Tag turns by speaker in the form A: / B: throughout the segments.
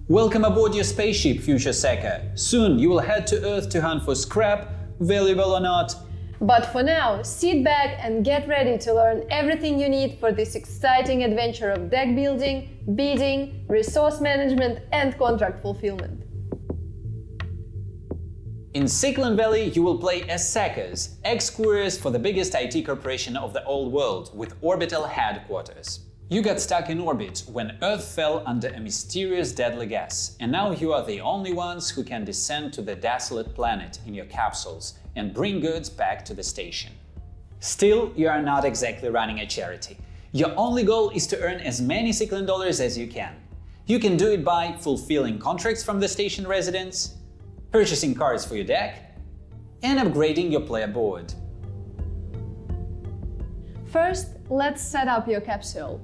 A: Welcome aboard your spaceship, future Seeker. Soon you will head to Earth to hunt for scrap, valuable or not.
B: But for now, sit back and get ready to learn everything you need for this exciting adventure of deck building, bidding, resource management and contract fulfillment.
A: In Siclen Valley, you will play as Seekers, ex-couriers for the biggest IT corporation of the old world with orbital headquarters. You got stuck in orbit when Earth fell under a mysterious deadly gas, and now you are the only ones who can descend to the desolate planet in your capsules and bring goods back to the station. Still, you are not exactly running a charity. Your only goal is to earn as many Siclen dollars as you can. You can do it by fulfilling contracts from the station residents, purchasing cards for your deck, and upgrading your player board.
B: First, let's set up your capsule.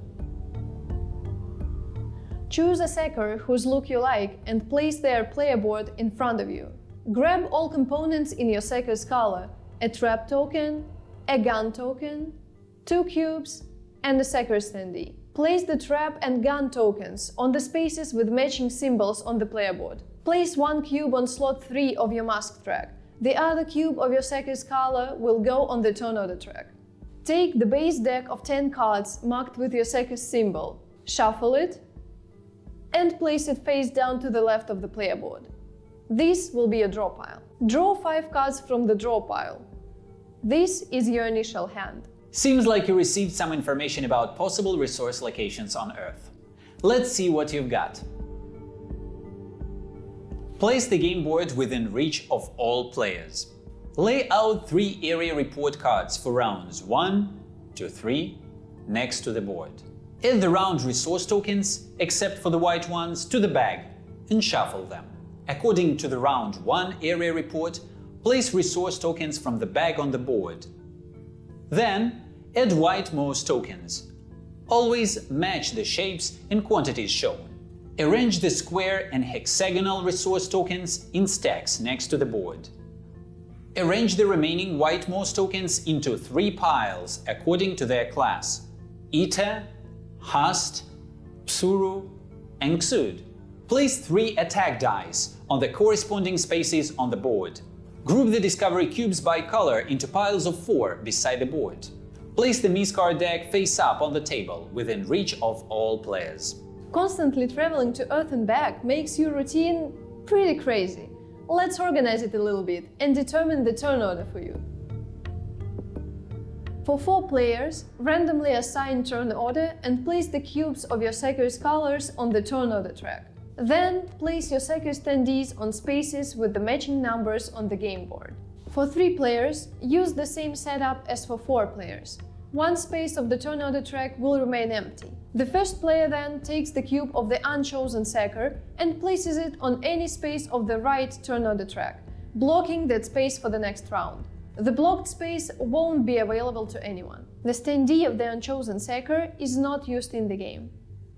B: Choose a Seeker whose look you like and place their player board in front of you. Grab all components in your Seeker's color: a trap token, a gun token, 2 cubes, and a Seeker standee. Place the trap and gun tokens on the spaces with matching symbols on the player board. Place 1 cube on slot 3 of your mask track. The other cube of your Seeker's color will go on the turn order track. Take the base deck of 10 cards marked with your Seeker's symbol, shuffle it, and place it face down to the left of the player board. This will be a draw pile. Draw 5 cards from the draw pile. This is your initial hand.
A: Seems like you received some information about possible resource locations on Earth. Let's see what you've got. Place the game board within reach of all players. Lay out 3 area report cards for rounds 1 to 3 next to the board. Add the round resource tokens, except for the white ones, to the bag and shuffle them. According to the round 1 area report, place resource tokens from the bag on the board. Then add white mouse tokens. Always match the shapes and quantities shown. Arrange the square and hexagonal resource tokens in stacks next to the board. Arrange the remaining white mouse tokens into 3 piles according to their class: Ita, Hast, Psuru, and Xud. Place 3 attack dice on the corresponding spaces on the board. Group the discovery cubes by color into piles of 4 beside the board. Place the Miscard deck face up on the table within reach of all players.
B: Constantly traveling to Earth and back makes your routine pretty crazy. Let's organize it a little bit and determine the turn order for you. For 4 players, randomly assign turn order and place the cubes of your Seeker's colors on the turn order track. Then place your Seeker standees on spaces with the matching numbers on the game board. For 3 players, use the same setup as for 4 players. 1 space of the turn order track will remain empty. The first player then takes the cube of the unchosen Seeker and places it on any space of the right turn order track, blocking that space for the next round. The blocked space won't be available to anyone. The standee of the unchosen Seeker is not used in the game.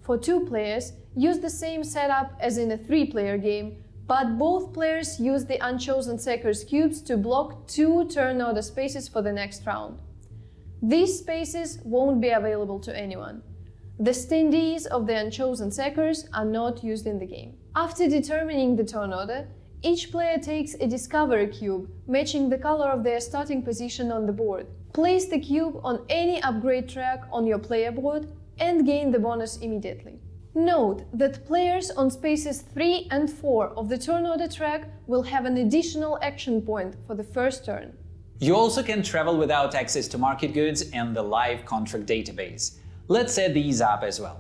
B: For 2 players, use the same setup as in a 3-player game, but both players use the unchosen Seeker's cubes to block 2 turn order spaces for the next round. These spaces won't be available to anyone. The standees of the unchosen Seekers are not used in the game. After determining the turn order, each player takes a discovery cube, matching the color of their starting position on the board. Place the cube on any upgrade track on your player board and gain the bonus immediately. Note that players on spaces 3 and 4 of the turn order track will have an additional action point for the first turn.
A: You also can travel without access to market goods and the live contract database. Let's set these up as well.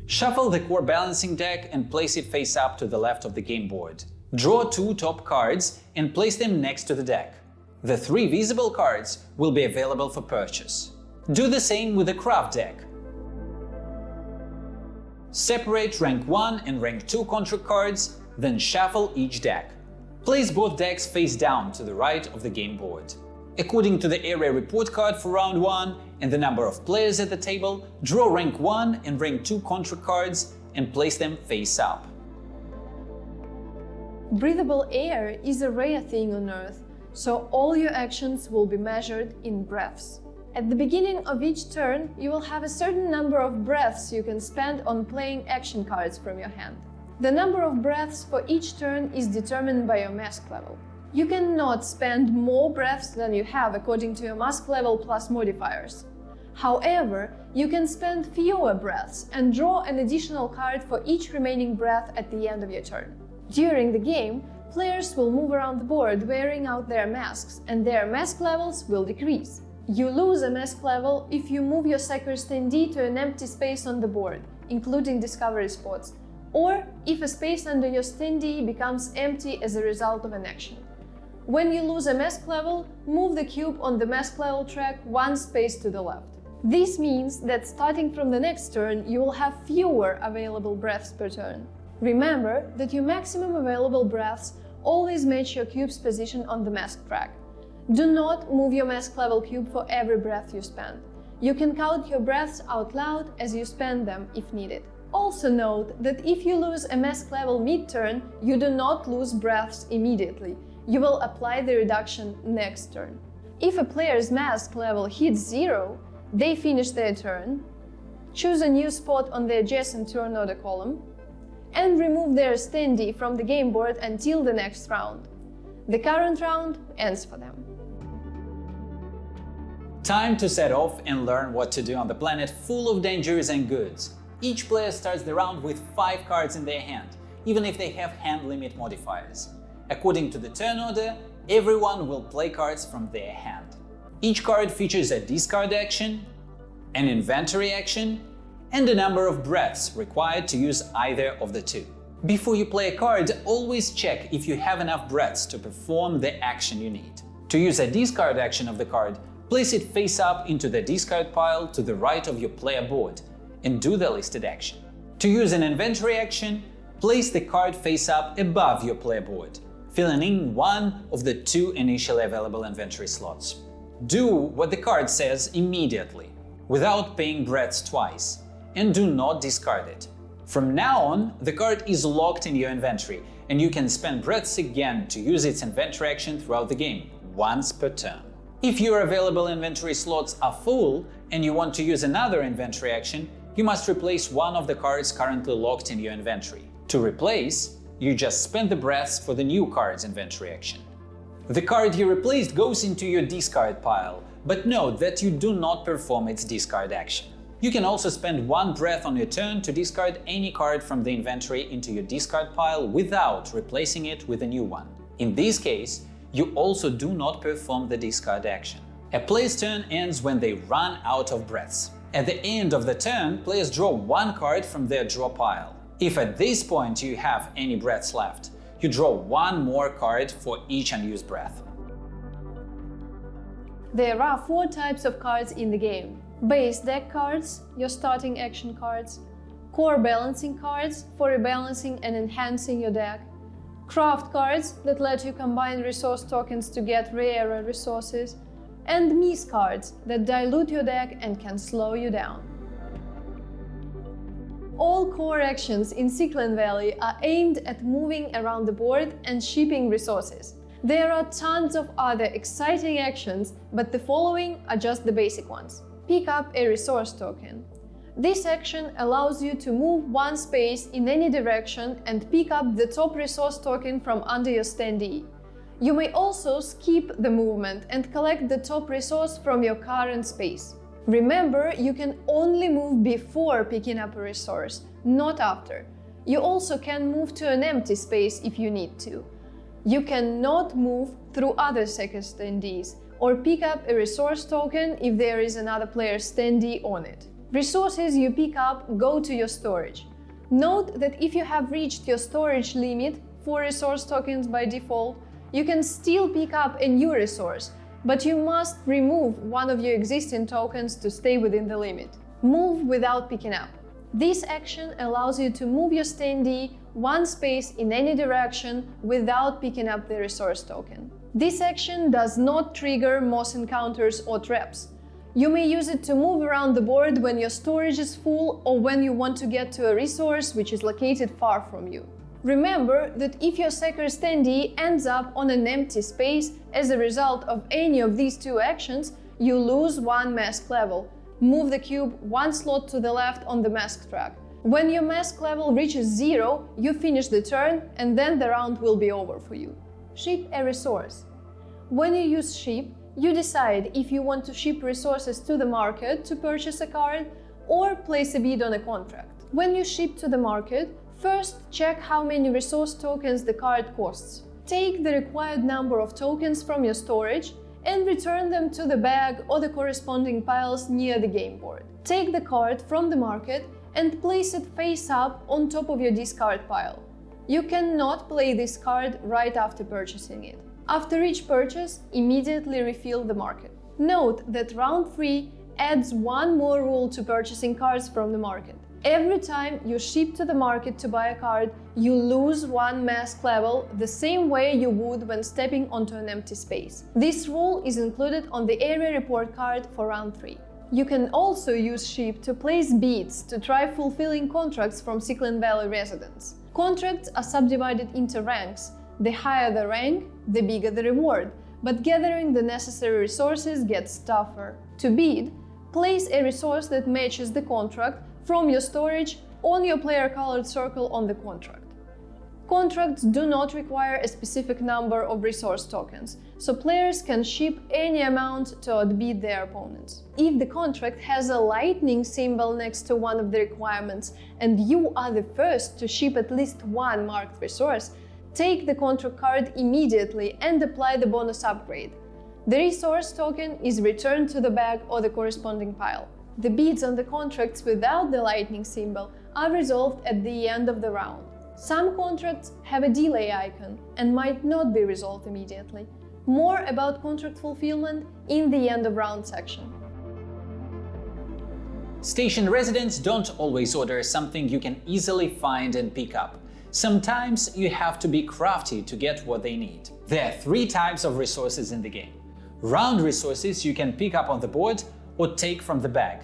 A: Shuffle the core balancing deck and place it face up to the left of the game board. Draw 2 top cards and place them next to the deck. The 3 visible cards will be available for purchase. Do the same with the craft deck. Separate rank 1 and rank 2 contract cards, then shuffle each deck. Place both decks face down to the right of the game board. According to the area report card for round 1 and the number of players at the table, draw rank 1 and rank 2 contract cards and place them face up.
B: Breathable air is a rare thing on Earth, so all your actions will be measured in breaths. At the beginning of each turn, you will have a certain number of breaths you can spend on playing action cards from your hand. The number of breaths for each turn is determined by your mask level. You cannot spend more breaths than you have according to your mask level plus modifiers. However, you can spend fewer breaths and draw an additional card for each remaining breath at the end of your turn. During the game, players will move around the board wearing out their masks, and their mask levels will decrease. You lose a mask level if you move your Seeker standee to an empty space on the board, including discovery spots, or if a space under your standee becomes empty as a result of an action. When you lose a mask level, move the cube on the mask level track one space to the left. This means that starting from the next turn, you will have fewer available breaths per turn. Remember that your maximum available breaths always match your cube's position on the mask track. Do not move your mask level cube for every breath you spend. You can count your breaths out loud as you spend them if needed. Also note that if you lose a mask level mid-turn, you do not lose breaths immediately. You will apply the reduction next turn. If a player's mask level hits 0, they finish their turn, choose a new spot on the adjacent turn order column, and remove their standee from the game board until the next round. The current round ends for them.
A: Time to set off and learn what to do on the planet full of dangers and goods. Each player starts the round with 5 cards in their hand, even if they have hand limit modifiers. According to the turn order, everyone will play cards from their hand. Each card features a discard action, an inventory action, and a number of breaths required to use either of the two. Before you play a card, always check if you have enough breaths to perform the action you need. To use a discard action of the card, place it face up into the discard pile to the right of your player board and do the listed action. To use an inventory action, place the card face up above your player board, filling in one of the 2 initially available inventory slots. Do what the card says immediately, without paying breaths twice, and do not discard it. From now on, the card is locked in your inventory, and you can spend breaths again to use its inventory action throughout the game, once per turn. If your available inventory slots are full and you want to use another inventory action, you must replace one of the cards currently locked in your inventory. To replace, you just spend the breaths for the new card's inventory action. The card you replaced goes into your discard pile, but note that you do not perform its discard action. You can also spend 1 breath on your turn to discard any card from the inventory into your discard pile without replacing it with a new one. In this case, you also do not perform the discard action. A player's turn ends when they run out of breaths. At the end of the turn, players draw 1 card from their draw pile. If at this point you have any breaths left, you draw 1 more card for each unused breath.
B: There are 4 types of cards in the game. Base deck cards, your starting action cards, core balancing cards for rebalancing and enhancing your deck, craft cards that let you combine resource tokens to get rarer resources, and miss cards that dilute your deck and can slow you down. All core actions in Siclen Valley are aimed at moving around the board and shipping resources. There are tons of other exciting actions, but the following are just the basic ones. Pick up a resource token. This action allows you to move 1 space in any direction and pick up the top resource token from under your standee. You may also skip the movement and collect the top resource from your current space. Remember, you can only move before picking up a resource, not after. You also can move to an empty space if you need to. You cannot move through other Seeker standees or pick up a resource token if there is another player's standee on it. Resources you pick up go to your storage. Note that if you have reached your storage limit for resource tokens by default, you can still pick up a new resource, but you must remove one of your existing tokens to stay within the limit. Move without picking up. This action allows you to move your standee 1 space in any direction without picking up the resource token. This action does not trigger moss encounters or traps. You may use it to move around the board when your storage is full or when you want to get to a resource which is located far from you. Remember that if your Seeker standee ends up on an empty space as a result of any of these 2 actions, you lose 1 mask level. Move the cube 1 slot to the left on the mask track. When your mask level reaches 0, you finish the turn and then the round will be over for you. Ship a resource. When you use ship, you decide if you want to ship resources to the market to purchase a card or place a bid on a contract. When you ship to the market, first check how many resource tokens the card costs. Take the required number of tokens from your storage and return them to the bag or the corresponding piles near the game board. Take the card from the market and place it face up on top of your discard pile. You cannot play this card right after purchasing it. After each purchase, immediately refill the market. Note that round 3 adds 1 more rule to purchasing cards from the market. Every time you ship to the market to buy a card, you lose 1 mask level the same way you would when stepping onto an empty space. This rule is included on the area report card for round 3. You can also use ship to place bids to try fulfilling contracts from Siclen Valley residents. Contracts are subdivided into ranks. The higher the rank, the bigger the reward, but gathering the necessary resources gets tougher. To bid, place a resource that matches the contract from your storage on your player-colored circle on the contract. Contracts do not require a specific number of resource tokens, so players can ship any amount to outbid their opponents. If the contract has a lightning symbol next to one of the requirements and you are the first to ship at least 1 marked resource, take the contract card immediately and apply the bonus upgrade. The resource token is returned to the bag or the corresponding pile. The bids on the contracts without the lightning symbol are resolved at the end of the round. Some contracts have a delay icon and might not be resolved immediately. More about contract fulfillment in the end of round section.
A: Station residents don't always order something you can easily find and pick up. Sometimes you have to be crafty to get what they need. There are 3 types of resources in the game. Round resources you can pick up on the board or take from the bag.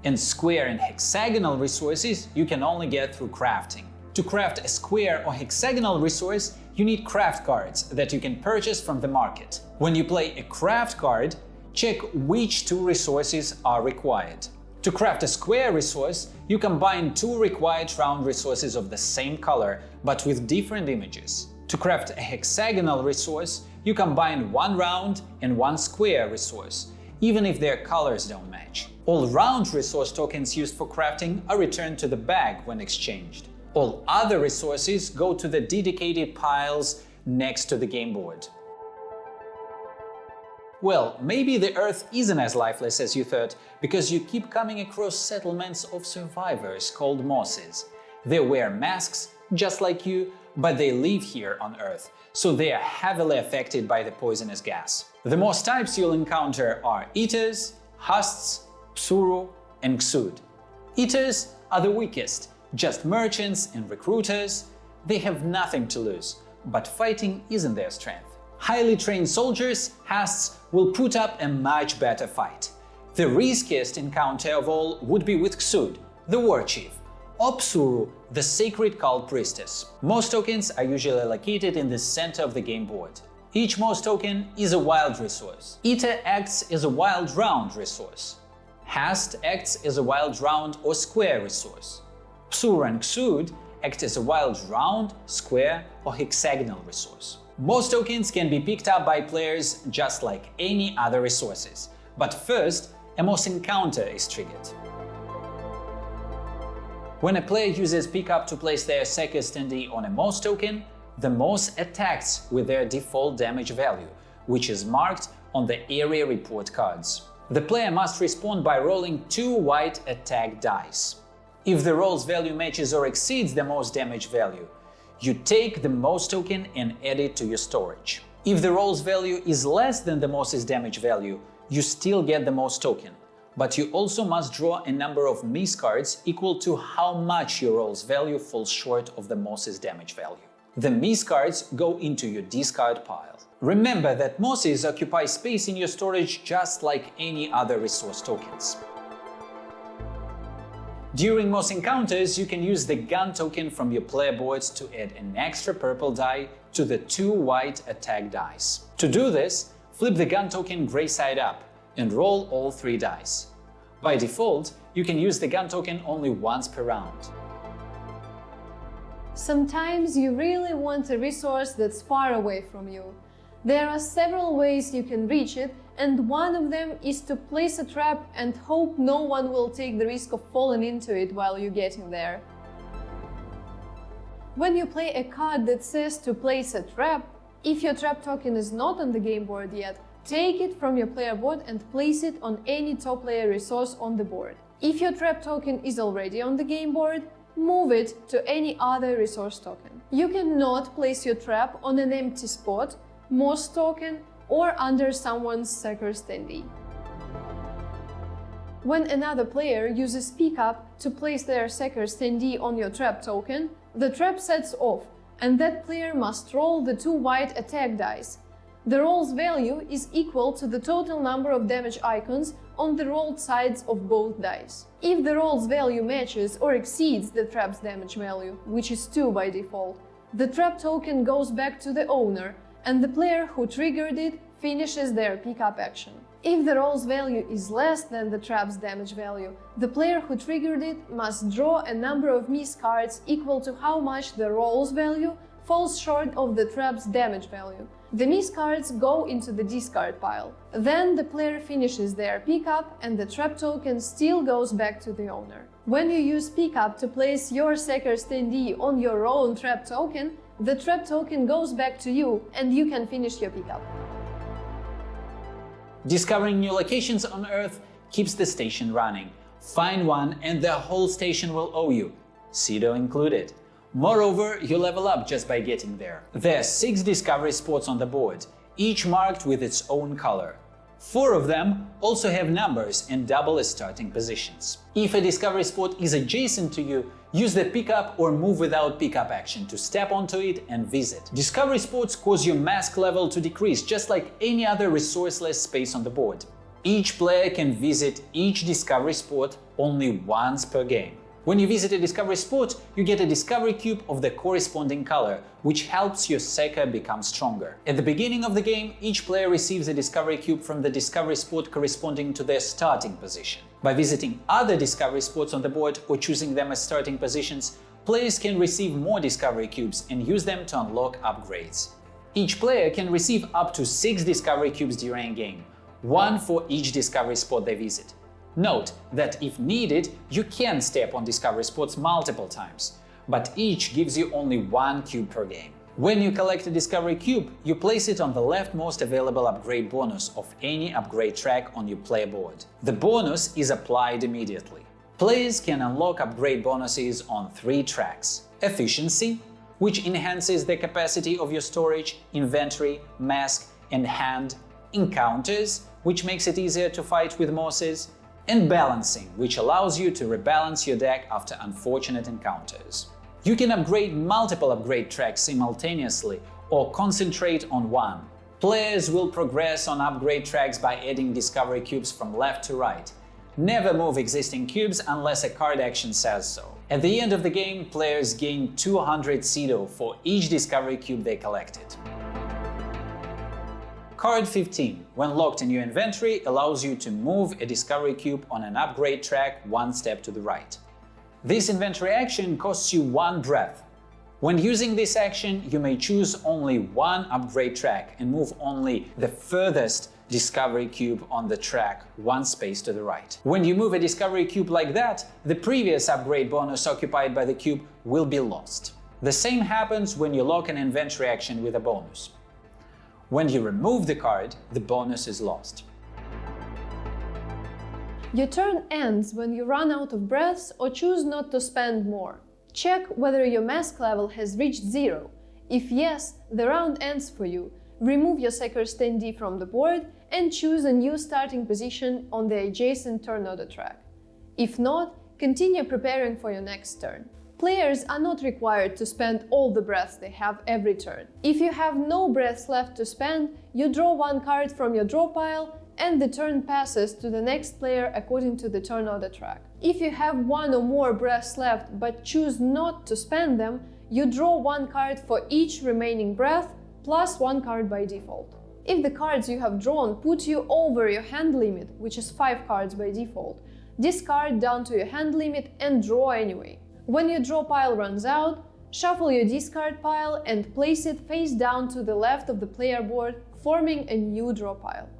A: And square and hexagonal resources you can only get through crafting. To craft a square or hexagonal resource, you need craft cards that you can purchase from the market. When you play a craft card, check which 2 resources are required. To craft a square resource, you combine 2 required round resources of the same color, but with different images. To craft a hexagonal resource, you combine 1 round and 1 square resource, even if their colors don't match. All round resource tokens used for crafting are returned to the bag when exchanged. All other resources go to the dedicated piles next to the game board. Well, maybe the Earth isn't as lifeless as you thought, because you keep coming across settlements of survivors called mosses. They wear masks, just like you, but they live here on Earth, so they are heavily affected by the poisonous gas. The moss types you'll encounter are eaters, husts, psuru, and xud. Eaters are the weakest, just merchants and recruiters. They have nothing to lose, but fighting isn't their strength. Highly trained soldiers, husts, will put up a much better fight. The riskiest encounter of all would be with xud, the war chief, or psuru, the sacred cult priestess. Moss tokens are usually located in the center of the game board. Each moss token is a wild resource. Eater acts as a wild round resource. Hust acts as a wild round or square resource. Psuru and xud act as a wild round, square, or hexagonal resource. Moss tokens can be picked up by players just like any other resources, but first, a moss encounter is triggered. When a player uses pickup to place their second standee on a moss token, the moss attacks with their default damage value, which is marked on the area report cards. The player must respond by rolling 2 white attack dice. If the roll's value matches or exceeds the moss damage value, you take the moss token and add it to your storage. If the roll's value is less than the moss's damage value, you still get the moss token, but you also must draw a number of miss cards equal to how much your roll's value falls short of the moss's damage value. The miss cards go into your discard pile. Remember that mosses occupy space in your storage just like any other resource tokens. During moss encounters, you can use the gun token from your player boards to add an extra purple die to the 2 white attack dice. To do this, flip the gun token gray side up and roll all 3 dice. By default, you can use the gun token only once per round.
B: Sometimes you really want a resource that's far away from you. There are several ways you can reach it, and one of them is to place a trap and hope no one will take the risk of falling into it while you're getting there. When you play a card that says to place a trap, if your trap token is not on the game board yet, take it from your player board and place it on any top layer resource on the board. If your trap token is already on the game board, move it to any other resource token. You cannot place your trap on an empty spot, moss token, or under someone's Seeker standee. When another player uses pickup to place their Seeker standee on your trap token, the trap sets off, and that player must roll the 2 white attack dice. The roll's value is equal to the total number of damage icons on the rolled sides of both dice. If the roll's value matches or exceeds the trap's damage value, which is 2 by default, the trap token goes back to the owner, and the player who triggered it finishes their pickup action. If the roll's value is less than the trap's damage value, the player who triggered it must draw a number of miss cards equal to how much the roll's value falls short of the trap's damage value. The miss cards go into the discard pile. Then the player finishes their pickup and the trap token still goes back to the owner. When you use pickup to place your Seeker standee on your own trap token, the trap token goes back to you and you can finish your pickup.
A: Discovering new locations on Earth keeps the station running. Find one and the whole station will owe you, Cedo included. Moreover, you level up just by getting there. There are 6 discovery spots on the board, each marked with its own color. 4 of them also have numbers and double as starting positions. If a discovery spot is adjacent to you, use the pickup or move without pickup action to step onto it and visit. Discovery spots cause your mask level to decrease just like any other resourceless space on the board. Each player can visit each discovery spot only once per game. When you visit a discovery spot, you get a discovery cube of the corresponding color, which helps your Seeker become stronger. At the beginning of the game, each player receives a discovery cube from the discovery spot corresponding to their starting position. By visiting other discovery spots on the board or choosing them as starting positions, players can receive more discovery cubes and use them to unlock upgrades. Each player can receive up to 6 discovery cubes during a game, 1 for each discovery spot they visit. Note that if needed, you can step on discovery spots multiple times, but each gives you only 1 cube per game. When you collect a discovery cube, you place it on the leftmost available upgrade bonus of any upgrade track on your player board. The bonus is applied immediately. Players can unlock upgrade bonuses on 3 tracks: Efficiency, which enhances the capacity of your storage, inventory, mask, and hand; Encounters, which makes it easier to fight with mosses; and Balancing, which allows you to rebalance your deck after unfortunate encounters. You can upgrade multiple upgrade tracks simultaneously or concentrate on one. Players will progress on upgrade tracks by adding discovery cubes from left to right. Never move existing cubes unless a card action says so. At the end of the game, players gain 200 Cedo for each discovery cube they collected. Card 15, when locked in your inventory, allows you to move a discovery cube on an upgrade track 1 step to the right. This inventory action costs you 1 breath. When using this action, you may choose only 1 upgrade track and move only the furthest discovery cube on the track 1 space to the right. When you move a discovery cube like that, the previous upgrade bonus occupied by the cube will be lost. The same happens when you lock an inventory action with a bonus. When you remove the card, the bonus is lost.
B: Your turn ends when you run out of breaths or choose not to spend more. Check whether your mask level has reached 0. If yes, the round ends for you. Remove your Seeker standee from the board and choose a new starting position on the adjacent turn order track. If not, continue preparing for your next turn. Players are not required to spend all the breaths they have every turn. If you have no breaths left to spend, you draw 1 card from your draw pile and the turn passes to the next player according to the turn order track. If you have 1 or more breaths left but choose not to spend them, you draw 1 card for each remaining breath plus 1 card by default. If the cards you have drawn put you over your hand limit, which is 5 cards by default, discard down to your hand limit and draw anyway. When your draw pile runs out, shuffle your discard pile and place it face down to the left of the player board, forming a new draw pile.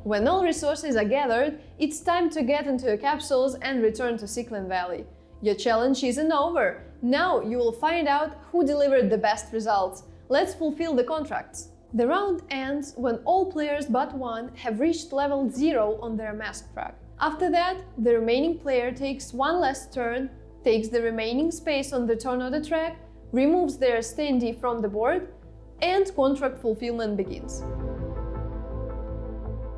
B: When all resources are gathered, it's time to get into your capsules and return to Siclen Valley. Your challenge isn't over. Now you will find out who delivered the best results. Let's fulfill the contracts. The round ends when all players but one have reached level 0 on their mask track. After that, the remaining player takes one last turn, takes the remaining space on the turn order track, removes their standee from the board, and contract fulfillment begins.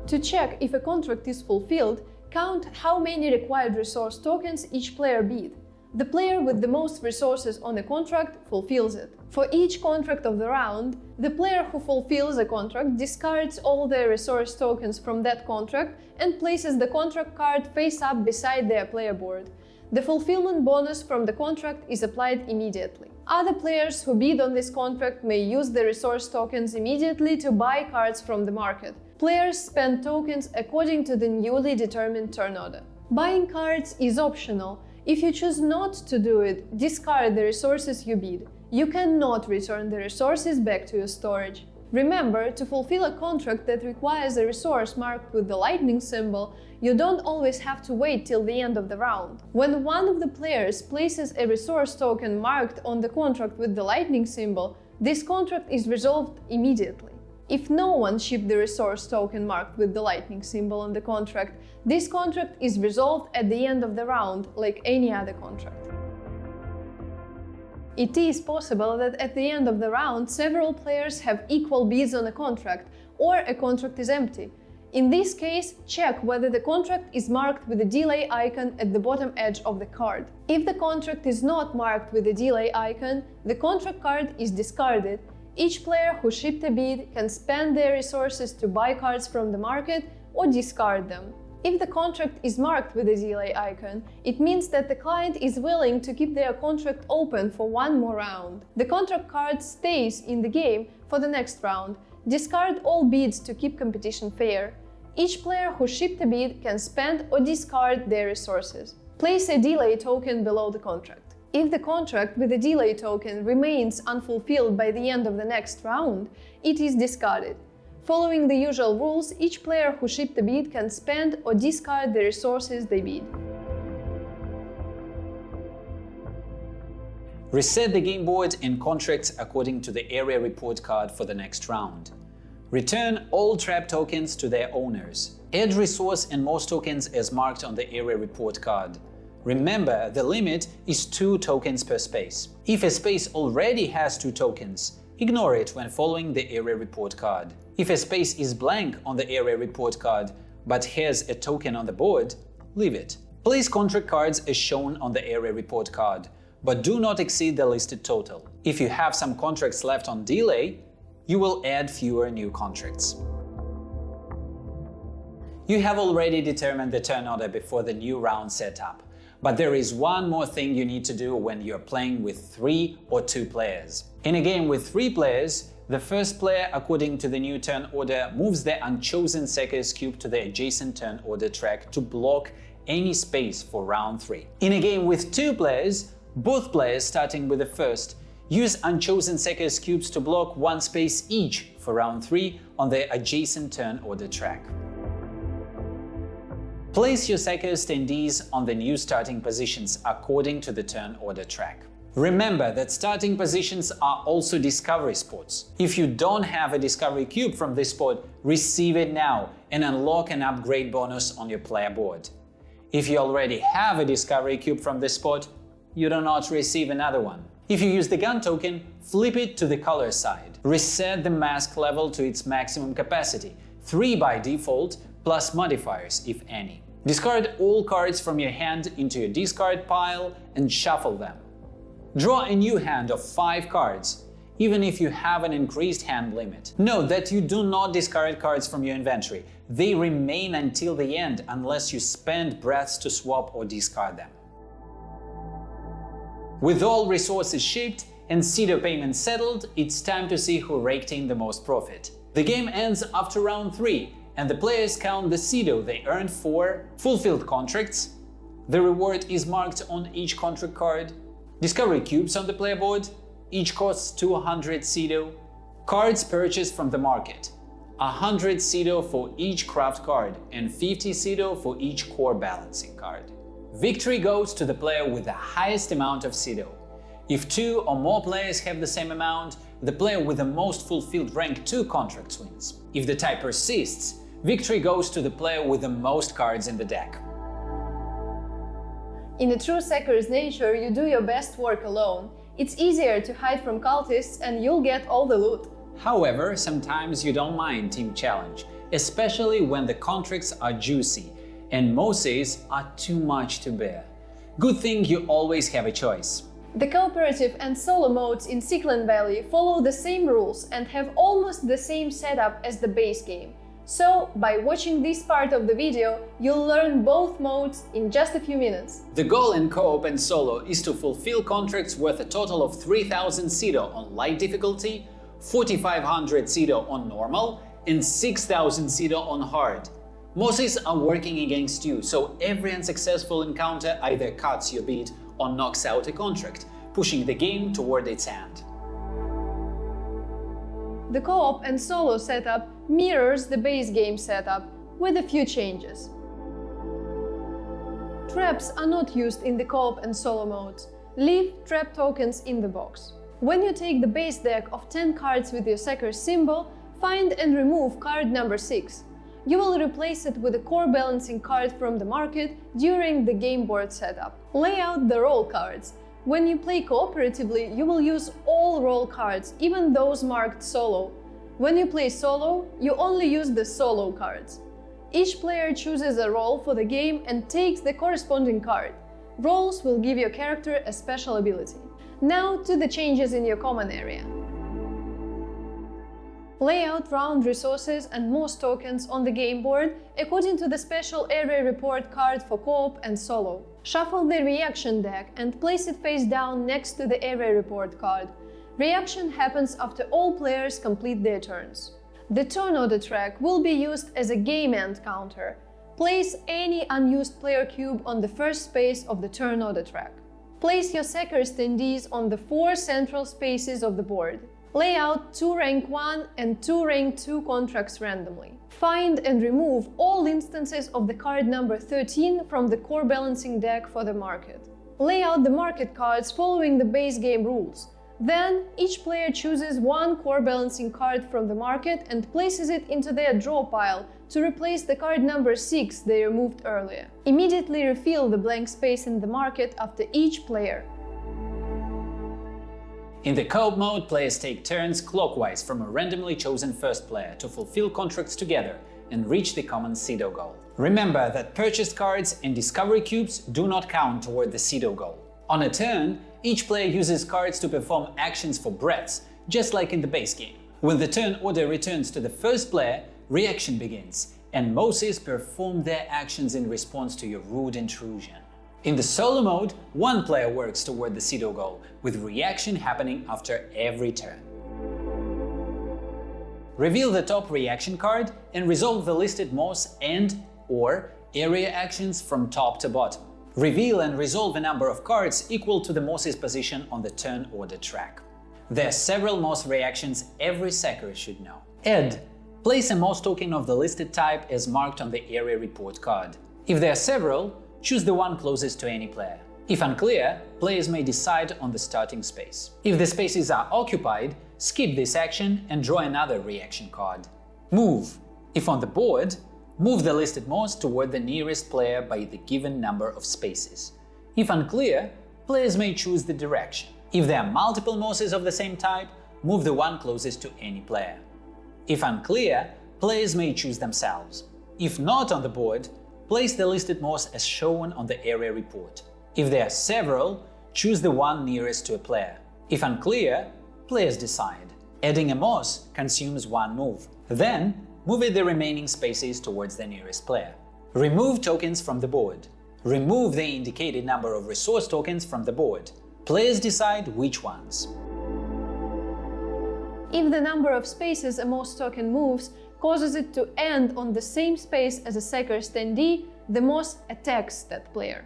B: To check if a contract is fulfilled, count how many required resource tokens each player beat. The player with the most resources on a contract fulfills it. For each contract of the round, the player who fulfills a contract discards all their resource tokens from that contract and places the contract card face up beside their player board. The fulfillment bonus from the contract is applied immediately. Other players who bid on this contract may use the resource tokens immediately to buy cards from the market. Players spend tokens according to the newly determined turn order. Buying cards is optional. If you choose not to do it, discard the resources you bid. You cannot return the resources back to your storage. Remember, to fulfill a contract that requires a resource marked with the lightning symbol, you don't always have to wait till the end of the round. When one of the players places a resource token marked on the contract with the lightning symbol, this contract is resolved immediately. If no one shipped the resource token marked with the lightning symbol on the contract, this contract is resolved at the end of the round, like any other contract. It is possible that at the end of the round, several players have equal bids on a contract, or a contract is empty. In this case, check whether the contract is marked with a delay icon at the bottom edge of the card. If the contract is not marked with a delay icon, the contract card is discarded. Each player who shipped a bid can spend their resources to buy cards from the market or discard them. If the contract is marked with a delay icon, it means that the client is willing to keep their contract open for one more round. The contract card stays in the game for the next round. Discard all bids to keep competition fair. Each player who shipped a bid can spend or discard their resources. Place a delay token below the contract. If the contract with a delay token remains unfulfilled by the end of the next round, it is discarded. Following the usual rules, each player who shipped a bid can spend or discard the resources they bid.
A: Reset the game board and contracts according to the area report card for the next round. Return all trap tokens to their owners. Add resource and most tokens as marked on the area report card. Remember, the limit is 2 tokens per space. If a space already has 2 tokens, ignore it when following the area report card. If a space is blank on the area report card but has a token on the board, leave it. Place contract cards as shown on the area report card, but do not exceed the listed total. If you have some contracts left on delay, you will add fewer new contracts. You have already determined the turn order before the new round setup. But there is one more thing you need to do when you're playing with 3 or 2 players. In a game with 3 players, the first player, according to the new turn order, moves the unchosen Secure's cube to the adjacent turn order track to block any space for round 3. In a game with 2 players, both players, starting with the first, use unchosen Secure's cubes to block 1 space each for round 3 on the adjacent turn order track. Place your Secure's standees on the new starting positions according to the turn order track. Remember that starting positions are also discovery spots. If you don't have a discovery cube from this spot, receive it now and unlock an upgrade bonus on your player board. If you already have a discovery cube from this spot, you do not receive another one. If you use the gun token, flip it to the color side. Reset the mask level to its maximum capacity, 3 by default, plus modifiers if any. Discard all cards from your hand into your discard pile and shuffle them. Draw a new hand of 5 cards, even if you have an increased hand limit. Note that you do not discard cards from your inventory. They remain until the end unless you spend breaths to swap or discard them. With all resources shipped, and Cedo payments settled, it's time to see who raked in the most profit. The game ends after round 3, and the players count the Cedo they earned for fulfilled contracts. The reward is marked on each contract card. Discovery cubes on the player board. Each costs 200 Cedo. Cards purchased from the market. 100 Cedo for each craft card and 50 Cedo for each core balancing card. Victory goes to the player with the highest amount of Cedo. If 2 or more players have the same amount, the player with the most fulfilled rank 2 contracts wins. If the tie persists, victory goes to the player with the most cards in the deck.
B: In a true Secker's nature, you do your best work alone. It's easier to hide from cultists and you'll get all the loot.
A: However, sometimes you don't mind team challenge, especially when the contracts are juicy and Moses are too much to bear. Good thing you always have a choice.
B: The cooperative and solo modes in Siclen Valley follow the same rules and have almost the same setup as the base game. So, by watching this part of the video, you'll learn both modes in just a few minutes.
A: The goal in co-op and solo is to fulfill contracts worth a total of 3000 Cedo on light difficulty, 4500 Cedo on normal, and 6000 Cedo on hard. Moses are working against you, so every unsuccessful encounter either cuts your beat or knocks out a contract, pushing the game toward its end.
B: The co-op and solo setup mirrors the base game setup, with a few changes. Traps are not used in the co-op and solo modes. Leave trap tokens in the box. When you take the base deck of 10 cards with your Secker's symbol, find and remove card number 6. You will replace it with a core balancing card from the market during the game board setup. Lay out the roll cards. When you play cooperatively, you will use all roll cards, even those marked solo. When you play solo, you only use the solo cards. Each player chooses a role for the game and takes the corresponding card. Roles will give your character a special ability. Now to the changes in your common area. Lay out round resources and most tokens on the game board according to the special area report card for co-op and solo. Shuffle the reaction deck and place it face down next to the area report card. Reaction happens after all players complete their turns. The turn order track will be used as a game end counter. Place any unused player cube on the first space of the turn order track. Place your Secker's attendees on the 4 central spaces of the board. Lay out 2 rank 1 and 2 rank 2 contracts randomly. Find and remove all instances of the card number 13 from the core balancing deck for the market. Lay out the market cards following the base game rules. Then, each player chooses 1 core balancing card from the market and places it into their draw pile to replace the card number 6 they removed earlier. Immediately refill the blank space in the market after each player.
A: In the co-op mode, players take turns clockwise from a randomly chosen first player to fulfill contracts together and reach the common Cedo goal. Remember that purchased cards and discovery cubes do not count toward the Cedo goal. On a turn, each player uses cards to perform actions for breaths, just like in the base game. When the turn order returns to the first player, reaction begins, and Moses perform their actions in response to your rude intrusion. In the solo mode, one player works toward the Cedo goal, with reaction happening after every turn. Reveal the top reaction card and resolve the listed Moss and/or area actions from top to bottom. Reveal and resolve a number of cards equal to the Moss's position on the turn order track. There are several Moss reactions every Secker should know. Add. Place a Moss token of the listed type as marked on the area report card. If there are several, choose the one closest to any player. If unclear, players may decide on the starting space. If the spaces are occupied, skip this action and draw another reaction card. Move. If on the board, move the listed Moss toward the nearest player by the given number of spaces. If unclear, players may choose the direction. If there are multiple Mosses of the same type, move the one closest to any player. If unclear, players may choose themselves. If not on the board, place the listed Moss as shown on the area report. If there are several, choose the one nearest to a player. If unclear, players decide. Adding a Moss consumes one move. Then, move the remaining spaces towards the nearest player. Remove tokens from the board. Remove the indicated number of resource tokens from the board. Players decide which ones.
B: If the number of spaces a moss token moves causes it to end on the same space as a sacker standee, the moss attacks that player.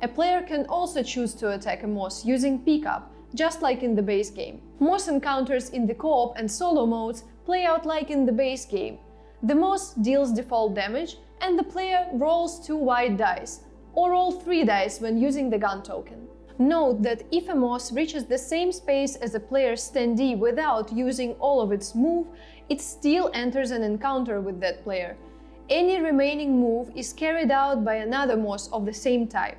B: A player can also choose to attack a moss using pickup, just like in the base game. Moss encounters in the co-op and solo modes play out like in the base game. The moss deals default damage, and the player rolls 2 white dice, or roll 3 dice when using the gun token. Note that if a moss reaches the same space as a player's standee without using all of its move, it still enters an encounter with that player. Any remaining move is carried out by another moss of the same type.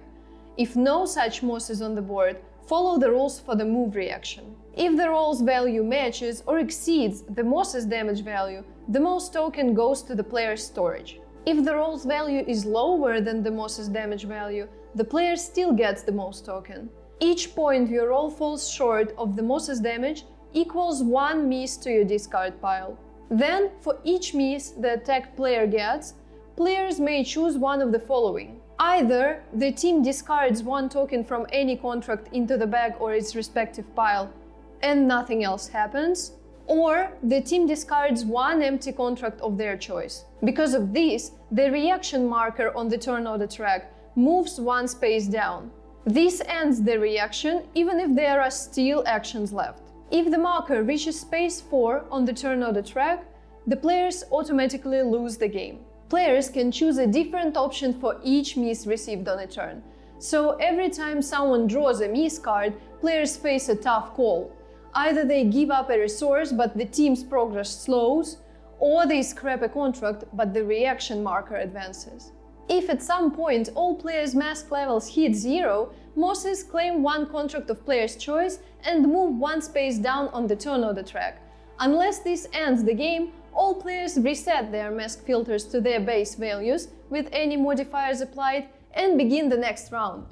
B: If no such moss is on the board, follow the rules for the move reaction. If the roll's value matches or exceeds the moss's damage value, the moss token goes to the player's storage. If the roll's value is lower than the moss's damage value, the player still gets the moss token. Each point your roll falls short of the moss's damage equals 1 miss to your discard pile. Then, for each miss the attacked player gets, players may choose one of the following. Either the team discards 1 token from any contract into the bag or its respective pile, and nothing else happens, or the team discards 1 empty contract of their choice. Because of this, the reaction marker on the turn order track moves 1 space down. This ends the reaction even if there are still actions left. If the marker reaches space 4 on the turn order track, the players automatically lose the game. Players can choose a different option for each miss received on a turn. So every time someone draws a miss card, players face a tough call. Either they give up a resource but the team's progress slows, or they scrap a contract but the reaction marker advances. If at some point all players' mask levels hit 0, mosses claim 1 contract of player's choice and move 1 space down on the turn order track. Unless this ends the game, all players reset their mask filters to their base values with any modifiers applied and begin the next round.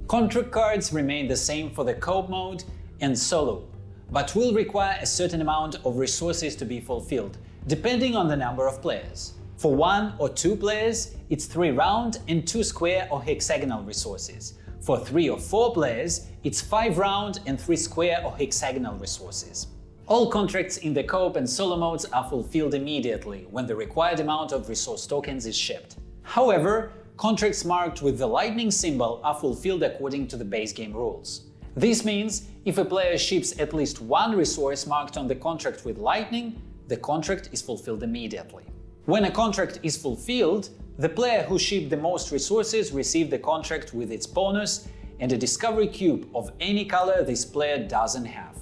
A: Contract cards remain the same for the co-op mode and solo, but will require a certain amount of resources to be fulfilled, depending on the number of players. For 1 or 2 players, it's 3 round and 2 square or hexagonal resources. For 3 or 4 players, it's 5 round and 3 square or hexagonal resources. All contracts in the co-op and solo modes are fulfilled immediately when the required amount of resource tokens is shipped. However, contracts marked with the lightning symbol are fulfilled according to the base game rules. This means if a player ships at least 1 resource marked on the contract with lightning, the contract is fulfilled immediately. When a contract is fulfilled, the player who shipped the most resources receives the contract with its bonus and a discovery cube of any color this player doesn't have.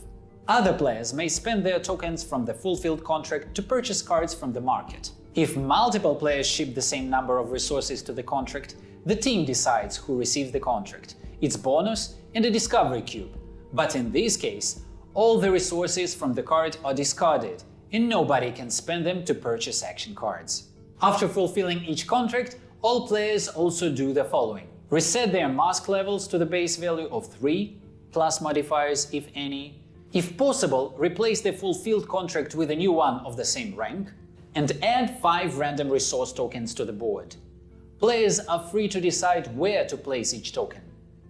A: Other players may spend their tokens from the fulfilled contract to purchase cards from the market. If multiple players ship the same number of resources to the contract, the team decides who receives the contract, its bonus and a discovery cube. But in this case, all the resources from the card are discarded and nobody can spend them to purchase action cards. After fulfilling each contract, all players also do the following. Reset their mask levels to the base value of 3, plus modifiers if any. If possible, replace the fulfilled contract with a new one of the same rank, and add 5 random resource tokens to the board. Players are free to decide where to place each token.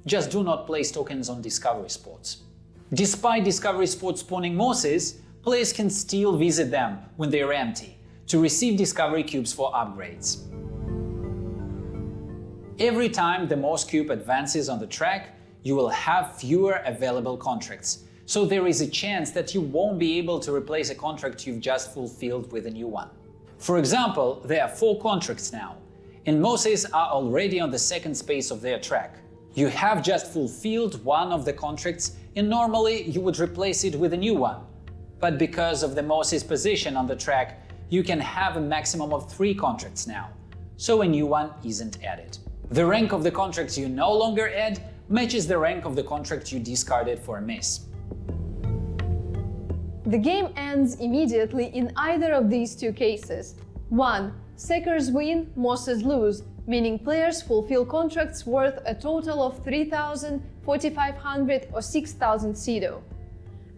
A: Just do not place tokens on discovery spots. Despite discovery spots spawning mosses, players can still visit them when they are empty to receive discovery cubes for upgrades. Every time the moss cube advances on the track, you will have fewer available contracts, so there is a chance that you won't be able to replace a contract you've just fulfilled with a new one. For example, there are 4 contracts now, and mosses are already on the second space of their track. You have just fulfilled one of the contracts and normally you would replace it with a new one. But because of the moss's position on the track, you can have a maximum of 3 contracts now, so a new one isn't added. The rank of the contract you no longer add matches the rank of the contract you discarded for a miss.
B: The game ends immediately in either of these 2 cases. 1. Sackers win, mosses lose, meaning players fulfill contracts worth a total of 3,000, 4,500 or 6,000 CEDO.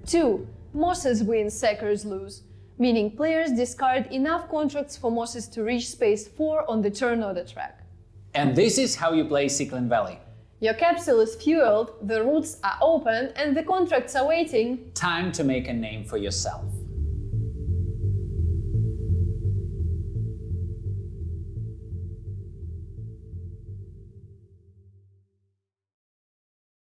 B: 2. Mosses win, sackers lose, meaning players discard enough contracts for mosses to reach space 4 on the turn order track.
A: And this is how you play Siclen Valley.
B: Your capsule is fueled, the routes are open, and the contracts are waiting.
A: Time to make a name for yourself.